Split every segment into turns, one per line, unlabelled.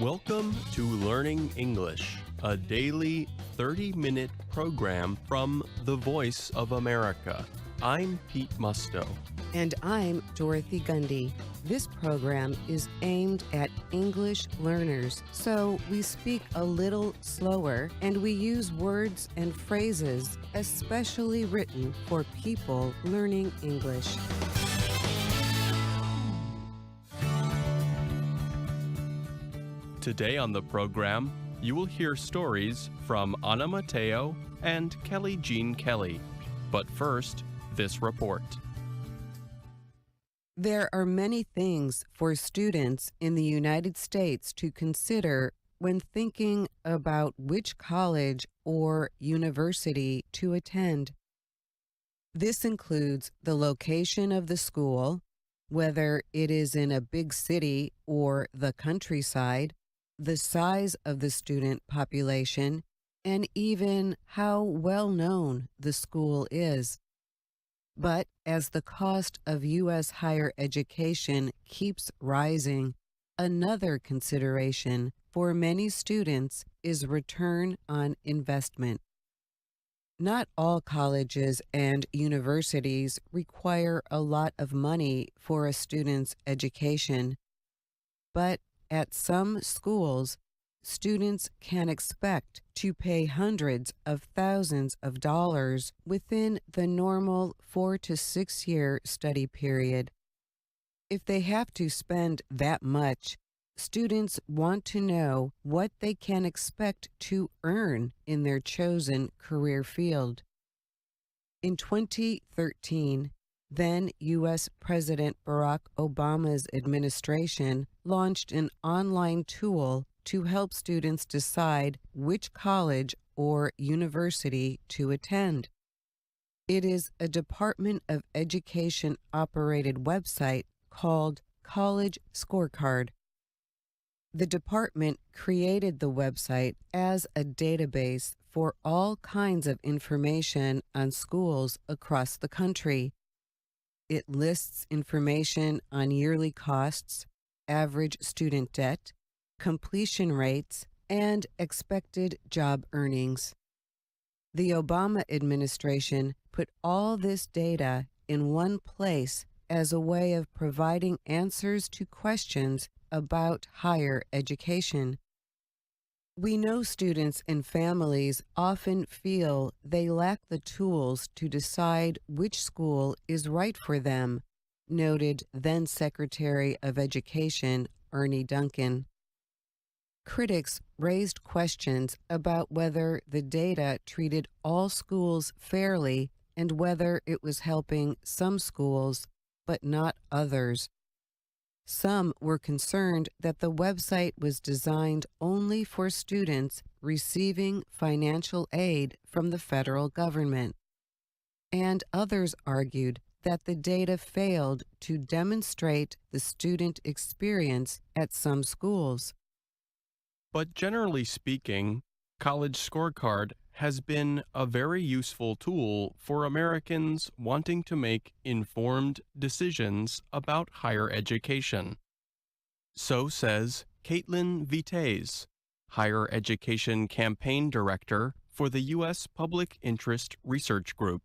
Welcome to Learning English, a daily 30-minute program from the Voice of America. I'm Pete Musto.
And I'm Dorothy Gundy. This program is aimed at English learners, so we speak a little slower and we use words and phrases especially written for people learning English.
Today on the program, you will hear stories from Anna Mateo and Kelly Jean Kelly. But first, this report.
There are many things for students in the United States to consider when thinking about which college or university to attend. This includes the location of the school, whether it is in a big city or the countryside, the size of the student population, and even how well known the school is. But as the cost of U.S. higher education keeps rising, another consideration for many students is return on investment. Not all colleges and universities require a lot of money for a student's education, but at some schools, students can expect to pay hundreds of thousands of dollars within the normal 4 to 6 year study period. If they have to spend that much, students want to know what they can expect to earn in their chosen career field. In 2013, then U.S. President Barack Obama's administration launched an online tool to help students decide which college or university to attend. It is a Department of Education operated website called College Scorecard. The department created the website as a database for all kinds of information on schools across the country. It lists information on yearly costs, average student debt, completion rates, and expected job earnings. The Obama administration put all this data in one place as a way of providing answers to questions about higher education. We know students and families often feel they lack the tools to decide which school is right for them, noted then Secretary of Education Ernie Duncan. Critics raised questions about whether the data treated all schools fairly and whether it was helping some schools but not others. Some were concerned that the website was designed only for students receiving financial aid from the federal government. And others argued that the data failed to demonstrate the student experience at some schools.
But generally speaking, College Scorecard has been a very useful tool for Americans wanting to make informed decisions about higher education. So says Caitlin Vitez, Higher Education Campaign Director for the U.S. Public Interest Research Group.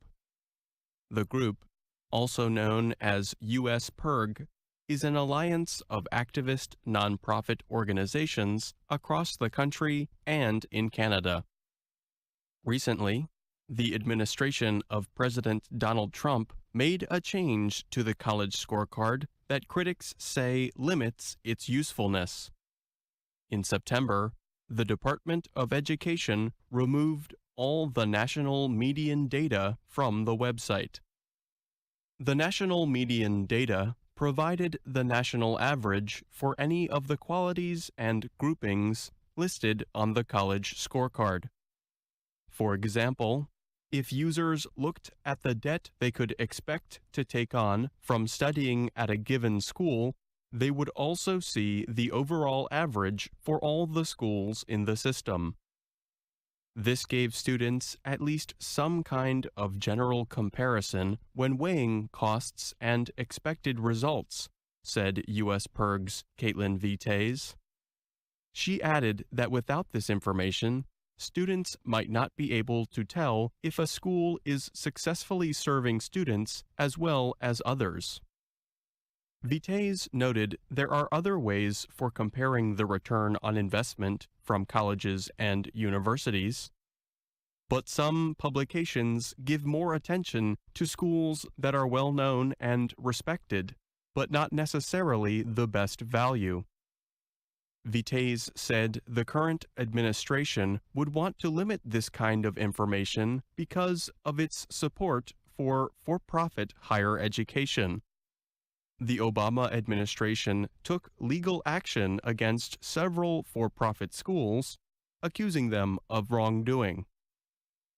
The group, also known as U.S. PIRG, is an alliance of activist nonprofit organizations across the country and in Canada. Recently, the administration of President Donald Trump made a change to the College Scorecard that critics say limits its usefulness. In September, the Department of Education removed all the national median data from the website. The national median data provided the national average for any of the qualities and groupings listed on the College Scorecard. For example, if users looked at the debt they could expect to take on from studying at a given school, they would also see the overall average for all the schools in the system. This gave students at least some kind of general comparison when weighing costs and expected results, said U.S. PIRG's Caitlin Vitez. She added that without this information, students might not be able to tell if a school is successfully serving students as well as others. Vitays noted there are other ways for comparing the return on investment from colleges and universities, but some publications give more attention to schools that are well known and respected, but not necessarily the best value. Vitays said the current administration would want to limit this kind of information because of its support for-profit higher education. The Obama administration took legal action against several for-profit schools, accusing them of wrongdoing.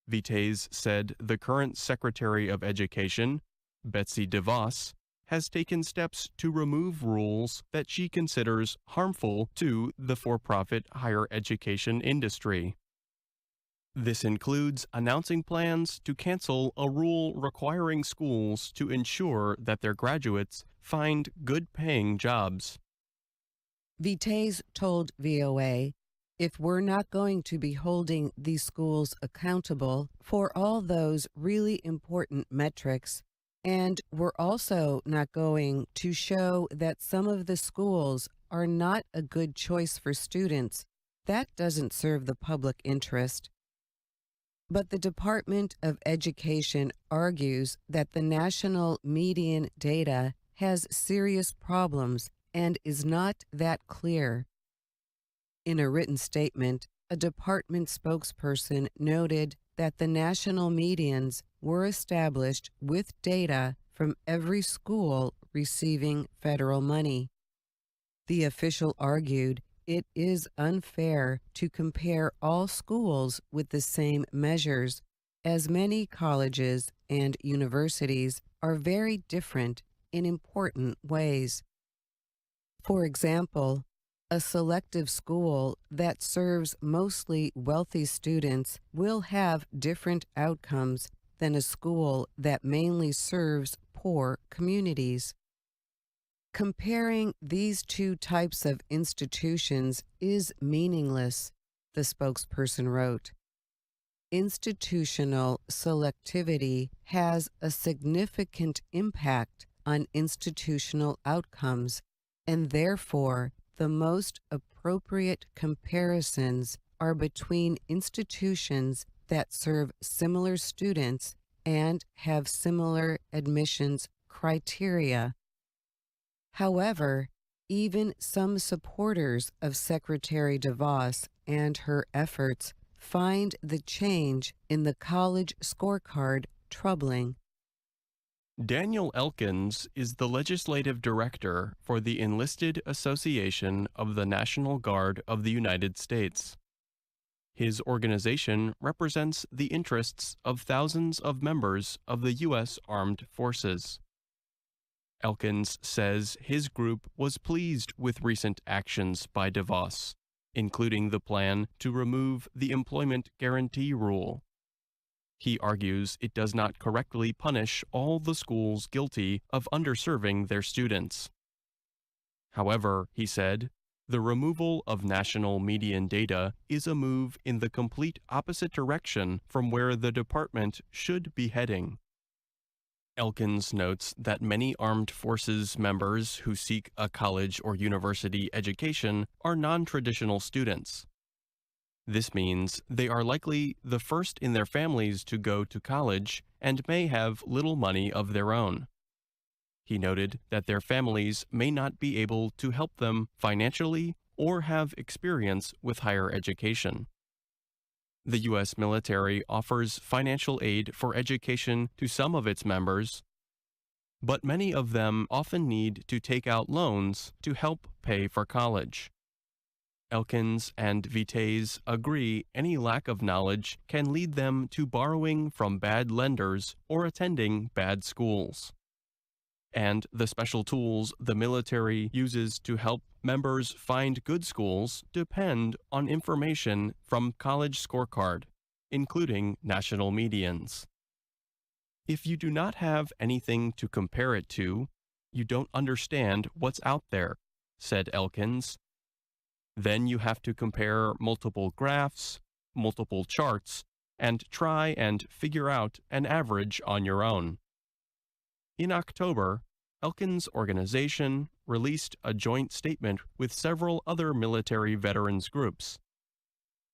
Vitays said the current Secretary of Education, Betsy DeVos, has taken steps to remove rules that she considers harmful to the for-profit higher education industry. This includes announcing plans to cancel a rule requiring schools to ensure that their graduates find good-paying jobs.
Vitays told VOA, if we're not going to be holding these schools accountable for all those really important metrics, and we're also not going to show that some of the schools are not a good choice for students, that doesn't serve the public interest. But the Department of Education argues that the national median data has serious problems and is not that clear. In a written statement, a department spokesperson noted that the national medians were established with data from every school receiving federal money. The official argued it is unfair to compare all schools with the same measures, as many colleges and universities are very different in important ways. For example, a selective school that serves mostly wealthy students will have different outcomes than a school that mainly serves poor communities. Comparing these two types of institutions is meaningless, the spokesperson wrote. Institutional selectivity has a significant impact on institutional outcomes, and therefore the most appropriate comparisons are between institutions that serve similar students and have similar admissions criteria. However, even some supporters of Secretary DeVos and her efforts find the change in the college scorecard troubling.
Daniel Elkins is the legislative director for the Enlisted Association of the National Guard of the United States. His organization represents the interests of thousands of members of the U.S. Armed Forces. Elkins says his group was pleased with recent actions by DeVos, including the plan to remove the employment guarantee rule. He argues it does not correctly punish all the schools guilty of underserving their students. However, he said, the removal of national median data is a move in the complete opposite direction from where the department should be heading. Elkins notes that many armed forces members who seek a college or university education are non-traditional students. This means they are likely the first in their families to go to college and may have little money of their own. He noted that their families may not be able to help them financially or have experience with higher education. The U.S. military offers financial aid for education to some of its members, but many of them often need to take out loans to help pay for college. Elkins and Vitays agree any lack of knowledge can lead them to borrowing from bad lenders or attending bad schools. And the special tools the military uses to help members find good schools depend on information from College Scorecard, including national medians. If you do not have anything to compare it to, you don't understand what's out there, said Elkins. Then you have to compare multiple graphs, multiple charts, and try and figure out an average on your own. In October, Elkin's organization released a joint statement with several other military veterans groups.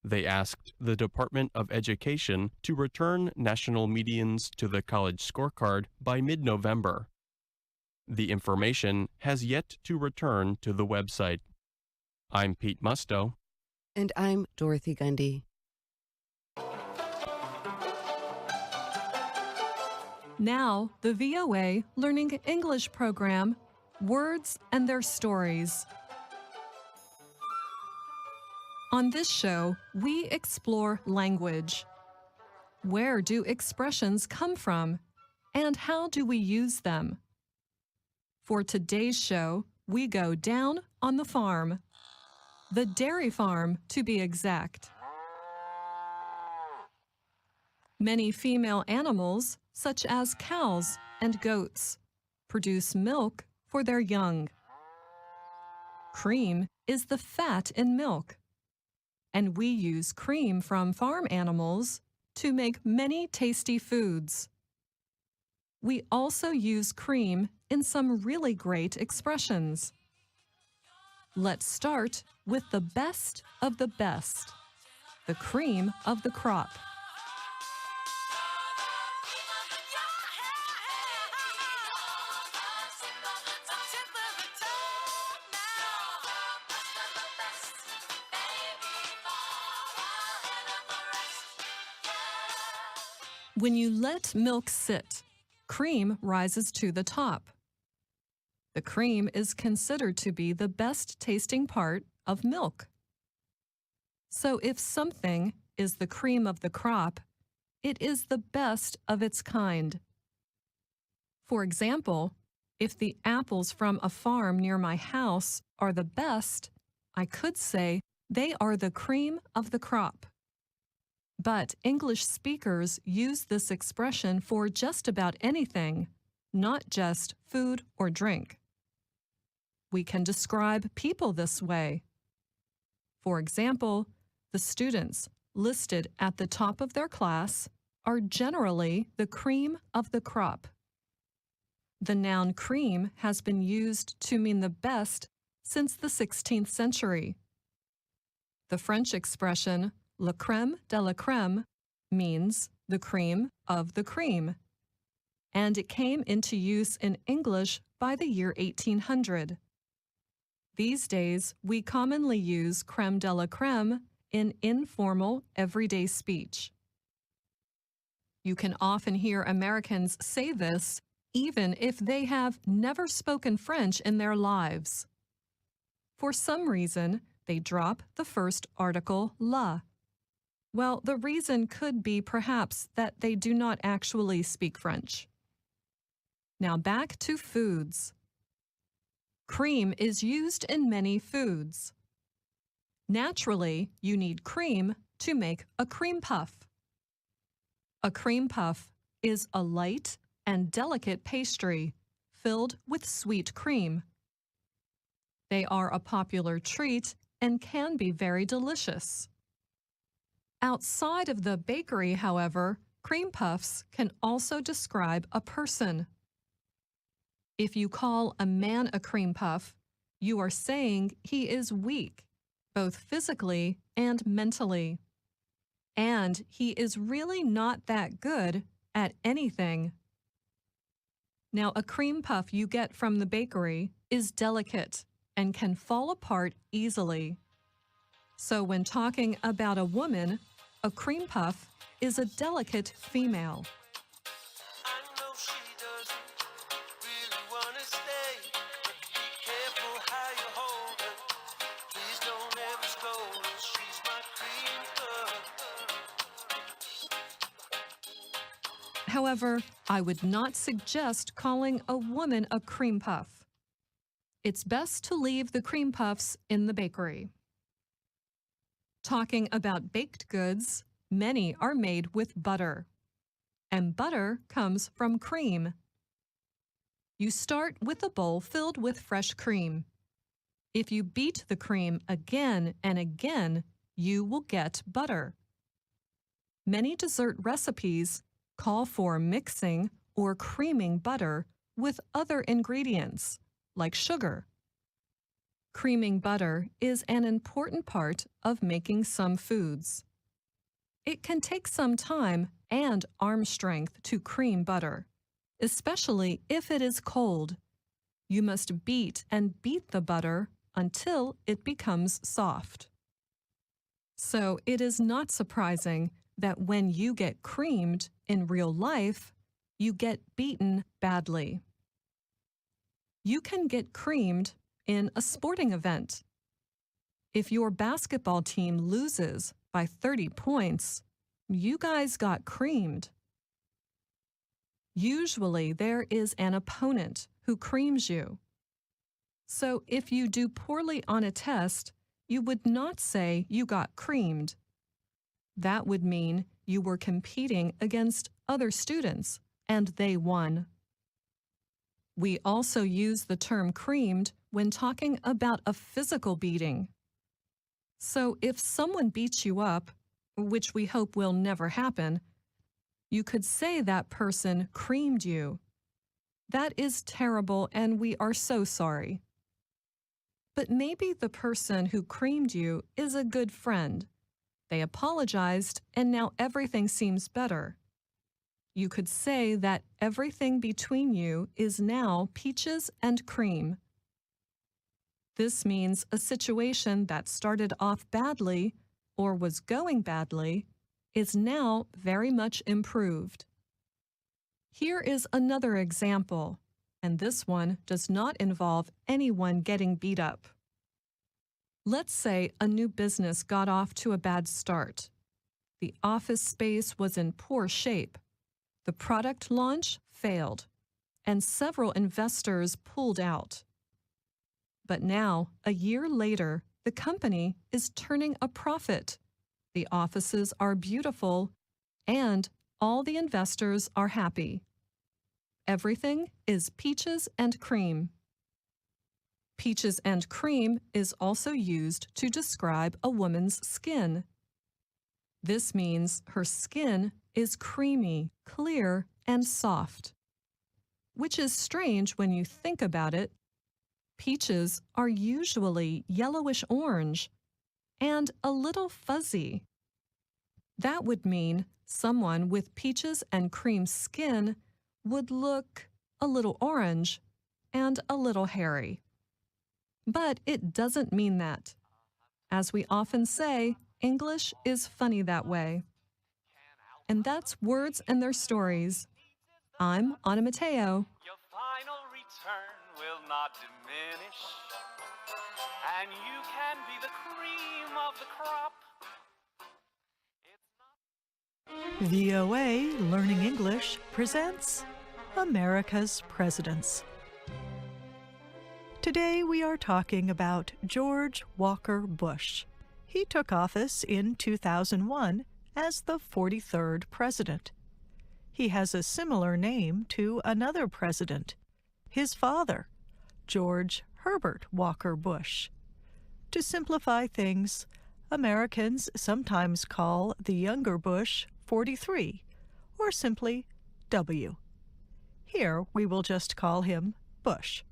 They asked the Department of Education to return national medians to the college scorecard by mid-November. The information has yet to return to the website. I'm Pete Musto.
And I'm Dorothy Gundy.
Now, the VOA Learning English program, Words and Their Stories. On this show, we explore language. Where do expressions come from, and how do we use them? For today's show, we go down on the farm. The dairy farm, to be exact. Many female animals, such as cows and goats, produce milk for their young. Cream is the fat in milk, and we use cream from farm animals to make many tasty foods. We also use cream in some really great expressions. Let's start with the best of the best, the cream of the crop. When you let milk sit, cream rises to the top. The cream is considered to be the best tasting part of milk. So if something is the cream of the crop, it is the best of its kind. For example, if the apples from a farm near my house are the best, I could say they are the cream of the crop. But English speakers use this expression for just about anything, not just food or drink. We can describe people this way. For example, the students listed at the top of their class are generally the cream of the crop. The noun cream has been used to mean the best since the 16th century. The French expression la crème de la crème means the cream of the cream, and it came into use in English by the year 1800. These days, we commonly use crème de la crème in informal, everyday speech. You can often hear Americans say this even if they have never spoken French in their lives. For some reason, they drop the first article la. Well, the reason could be perhaps that they do not actually speak French. Now back to foods. Cream is used in many foods. Naturally, you need cream to make a cream puff. A cream puff is a light and delicate pastry filled with sweet cream. They are a popular treat and can be very delicious. Outside of the bakery, however, cream puffs can also describe a person. If you call a man a cream puff, you are saying he is weak, both physically and mentally. And he is really not that good at anything. Now, a cream puff you get from the bakery is delicate and can fall apart easily. So when talking about a woman, a cream puff is a delicate female.
I know she doesn't really want to stay. Be careful how you hold her. Please don't ever scold her. She's my cream puff.
However, I would not suggest calling a woman a cream puff. It's best to leave the cream puffs in the bakery. Talking about baked goods, many are made with butter. And butter comes from cream. You start with a bowl filled with fresh cream. If you beat the cream again and again, you will get butter. Many dessert recipes call for mixing or creaming butter with other ingredients, like sugar. Creaming butter is an important part of making some foods. It can take some time and arm strength to cream butter, especially if it is cold. You must beat and beat the butter until it becomes soft. So it is not surprising that when you get creamed in real life, you get beaten badly. You can get creamed in a sporting event. If your basketball team loses by 30 points, you guys got creamed. Usually there is an opponent who creams you. So if you do poorly on a test, you would not say you got creamed. That would mean you were competing against other students and they won. We also use the term creamed when talking about a physical beating. So if someone beats you up, which we hope will never happen, you could say that person creamed you. That is terrible and we are so sorry. But maybe the person who creamed you is a good friend. They apologized and now everything seems better. You could say that everything between you is now peaches and cream. This means a situation that started off badly or was going badly is now very much improved. Here is another example, and this one does not involve anyone getting beat up. Let's say a new business got off to a bad start. The office space was in poor shape. The product launch failed, and several investors pulled out. But now, a year later, the company is turning a profit. The offices are beautiful, and all the investors are happy. Everything is peaches and cream. Peaches and cream is also used to describe a woman's skin. This means her skin is creamy, clear, and soft. Which is strange when you think about it. Peaches are usually yellowish-orange and a little fuzzy. That would mean someone with peaches and cream skin would look a little orange and a little hairy. But it doesn't mean that. As we often say, English is funny that way. And that's Words and Their Stories. I'm Ana Mateo.
Your final return will not diminish, and you can be the cream of the crop.
VOA Learning English presents America's Presidents. Today we are talking about George Walker Bush. He took office in 2001 as the 43rd president. He has a similar name to another president, his father, George Herbert Walker Bush. To simplify things, Americans sometimes call the younger Bush 43, or simply W. Here we will just call him Bush.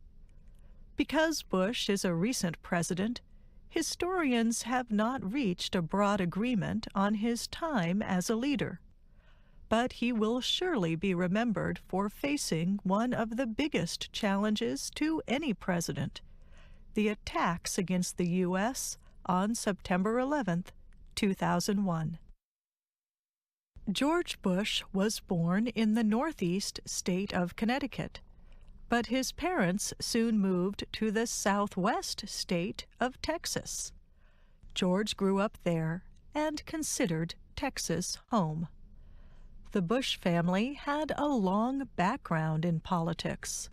Because Bush is a recent president, historians have not reached a broad agreement on his time as a leader. But he will surely be remembered for facing one of the biggest challenges to any president, the attacks against the U.S. on September 11, 2001. George Bush was born in the northeast state of Connecticut, but his parents soon moved to the southwest state of Texas. George grew up there and considered Texas home. The Bush family had a long background in politics.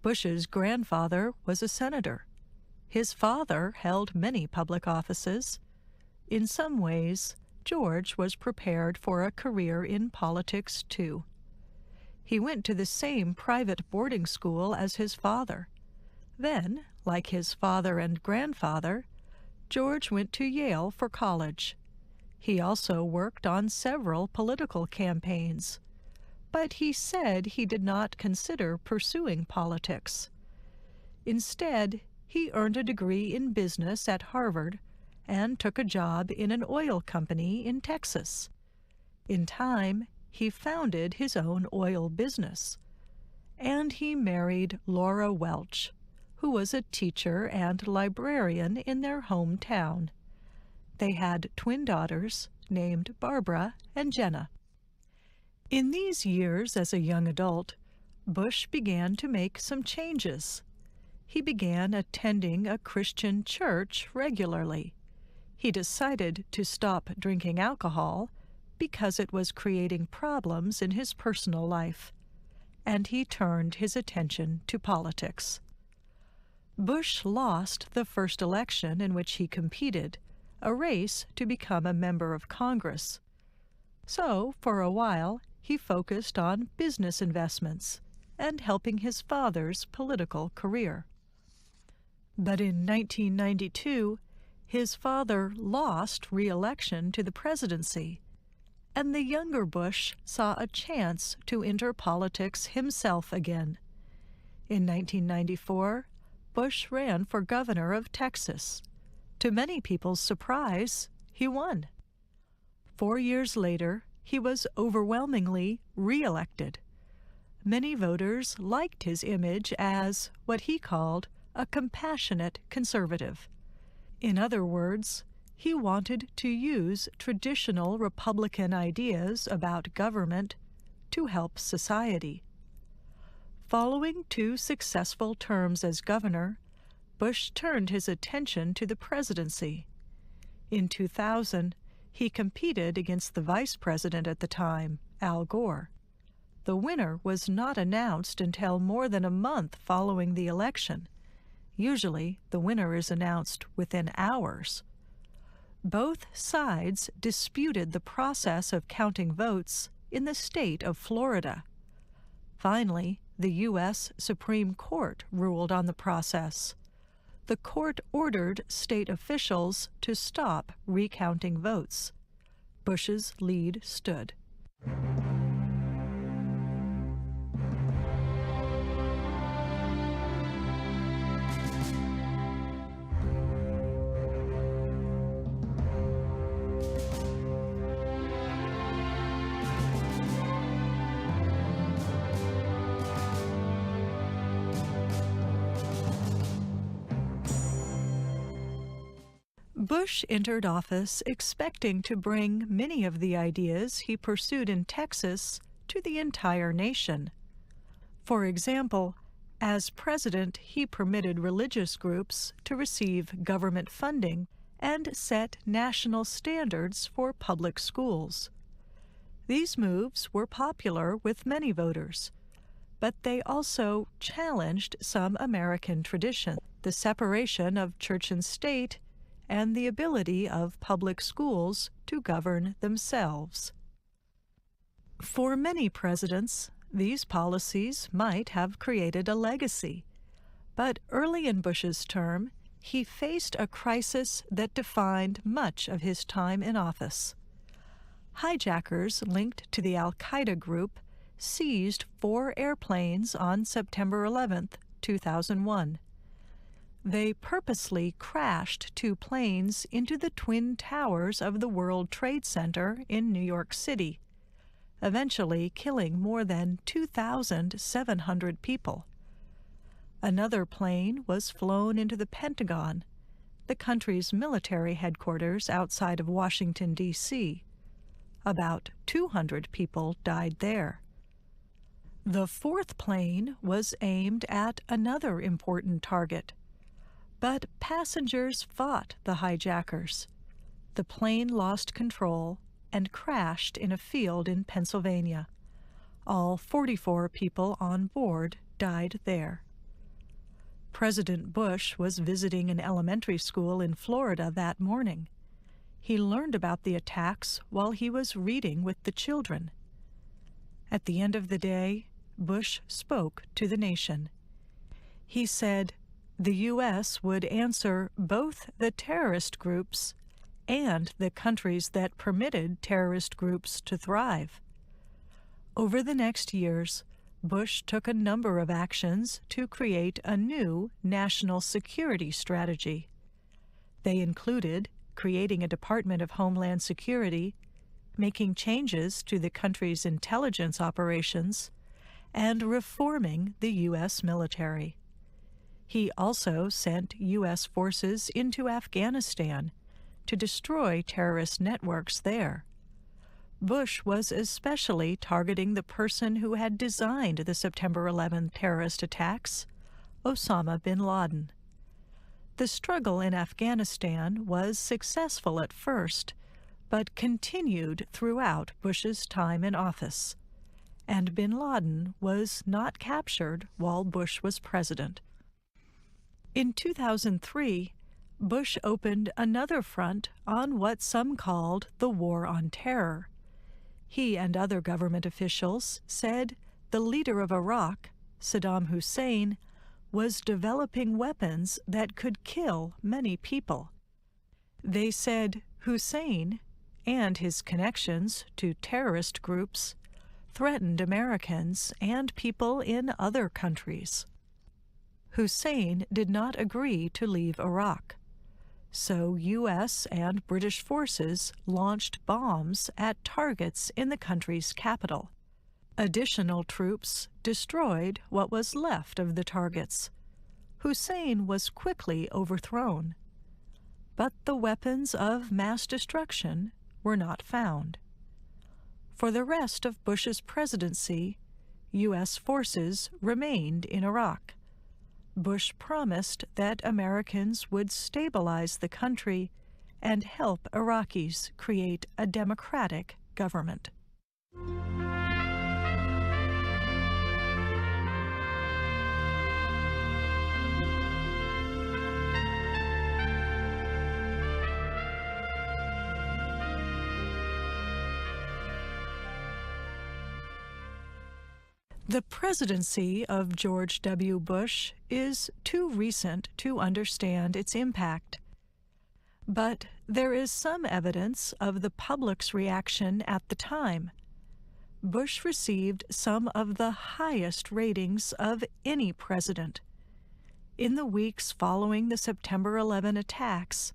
Bush's grandfather was a senator. His father held many public offices. In some ways, George was prepared for a career in politics too. He went to the same private boarding school as his father. Then, Like his father and grandfather, George went to Yale for college. He also worked on several political campaigns, but he said he did not consider pursuing politics. Instead, he earned a degree in business at Harvard and took a job in an oil company in Texas. In time, he founded his own oil business. And he married Laura Welch, who was a teacher and librarian in their hometown. They had twin daughters named Barbara and Jenna. In these years as a young adult, Bush began to make some changes. He began attending a Christian church regularly. He decided to stop drinking alcohol because it was creating problems in his personal life, and he turned his attention to politics. Bush lost the first election in which he competed, a race to become a member of Congress. So, for a while, he focused on business investments and helping his father's political career. But in 1992, his father lost re-election to the presidency, and the younger Bush saw a chance to enter politics himself again. In 1994, Bush ran for governor of Texas. To many people's surprise, he won. 4 years later, he was overwhelmingly re-elected. Many voters liked his image as what he called a compassionate conservative. In other words, he wanted to use traditional Republican ideas about government to help society. Following 2 successful terms as governor, Bush turned his attention to the presidency. In 2000, he competed against the vice president at the time, Al Gore. The winner was not announced until more than a month following the election. Usually, the winner is announced within hours. Both sides disputed the process of counting votes in the state of Florida. Finally, the U.S. Supreme Court ruled on the process. The court ordered state officials to stop recounting votes. Bush's lead stood. Bush entered office expecting to bring many of the ideas he pursued in Texas to the entire nation. For example, as president, he permitted religious groups to receive government funding and set national standards for public schools. These moves were popular with many voters, but they also challenged some American traditions, the separation of church and state, and the ability of public schools to govern themselves. For many presidents, these policies might have created a legacy, but early in Bush's term, he faced a crisis that defined much of his time in office. Hijackers linked to the Al-Qaeda group seized 4 airplanes on September 11, 2001. They purposely crashed 2 planes into the Twin Towers of the World Trade Center in New York City, eventually killing more than 2,700 people. Another plane was flown into the Pentagon, the country's military headquarters outside of Washington, D.C. About 200 people died there. The 4th plane was aimed at another important target, but passengers fought the hijackers. The plane lost control and crashed in a field in Pennsylvania. All 44 people on board died there. President Bush was visiting an elementary school in Florida that morning. He learned about the attacks while he was reading with the children. At the end of the day, Bush spoke to the nation. He said, The U.S. would answer both the terrorist groups and the countries that permitted terrorist groups to thrive. Over the next years, Bush took a number of actions to create a new national security strategy. They included creating a Department of Homeland Security, making changes to the country's intelligence operations, and reforming the U.S. military. He also sent U.S. forces into Afghanistan to destroy terrorist networks there. Bush was especially targeting the person who had designed the September 11 terrorist attacks, Osama bin Laden. The struggle in Afghanistan was successful at first, but continued throughout Bush's time in office, and bin Laden was not captured while Bush was president. In 2003, Bush opened another front on what some called the War on Terror. He and other government officials said the leader of Iraq, Saddam Hussein, was developing weapons that could kill many people. They said Hussein and his connections to terrorist groups threatened Americans and people in other countries. Hussein did not agree to leave Iraq, so U.S. and British forces launched bombs at targets in the country's capital. Additional troops destroyed what was left of the targets. Hussein was quickly overthrown, but the weapons of mass destruction were not found. For the rest of Bush's presidency, U.S. forces remained in Iraq. Bush promised that Americans would stabilize the country and help Iraqis create a democratic government. The presidency of George W. Bush is too recent to understand its impact. But there is some evidence of the public's reaction at the time. Bush received some of the highest ratings of any president. In the weeks following the September 11 attacks,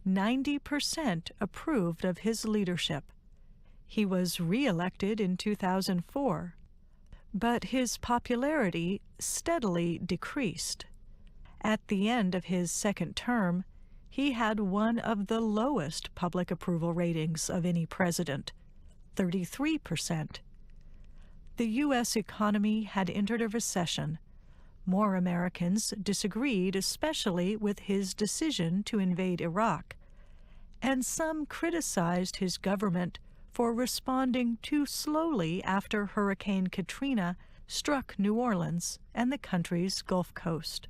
90% approved of his leadership. He was re-elected in 2004. But his popularity steadily decreased. At the end of his second term, he had one of the lowest public approval ratings of any president, 33%. The U.S. economy had entered a recession. More Americans disagreed, especially with his decision to invade Iraq, and some criticized his government for responding too slowly after Hurricane Katrina struck New Orleans and the country's Gulf Coast.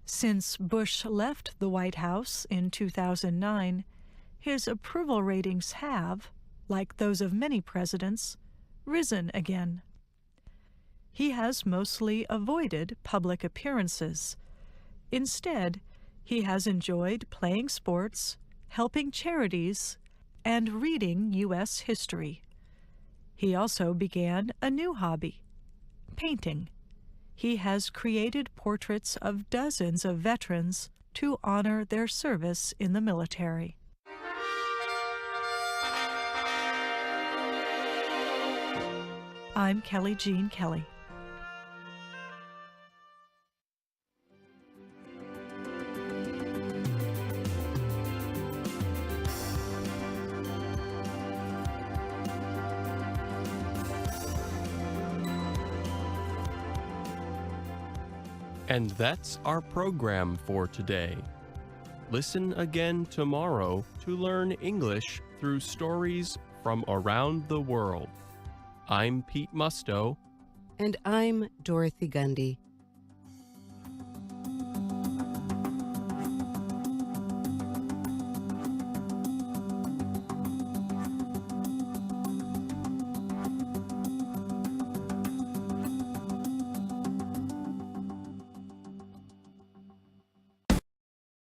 Since Bush left the White House in 2009, his approval ratings have, like those of many presidents, risen again. He has mostly avoided public appearances. Instead, he has enjoyed playing sports, helping charities, and reading U.S. history. He also began a new hobby, painting. He has created portraits of dozens of veterans to honor their service in the military. I'm Kelly Jean Kelly.
And that's our program for today. Listen again tomorrow to learn English through stories from around the world. I'm Pete Musto.
And I'm Dorothy Gundy.